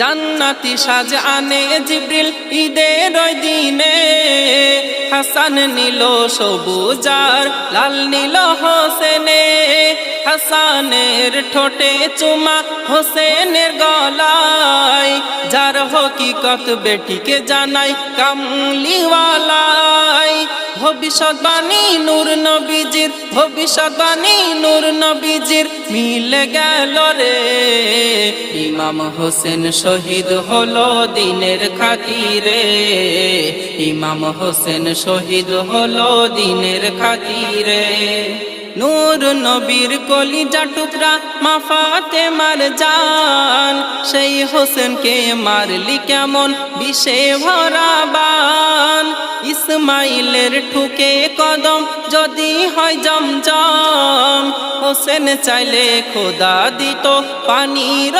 জান্নাতি সাজ আনে জিবরিল ঈদের ওই দিনে হাসান নিল সবুজার লাল নীল হোসেনে হাসানের ঠোঁটে চুমা হোসেনের গলায় যার হকিকত বেটিকে জানাই কামলিওয়ালাই ভবিষ্যৎবাণী নূর নবীজির ভবিষ্যৎবাণী নূর নবীজির মিলে গেল রে ইমাম হোসেন শহীদ হলো দিনের খাতিরে ইমাম হোসেন শহীদ হলো দিনের খাতিরে নূর নবীর কলিজা টুকরা মা ফাতেমার জান সেই হোসেনকে মারলি কেমন বিষে ভরা বান ইসমাইলের ঠুকে কদম যদি হয় জমজম হোসেন চাইলে খোদা দিত পানির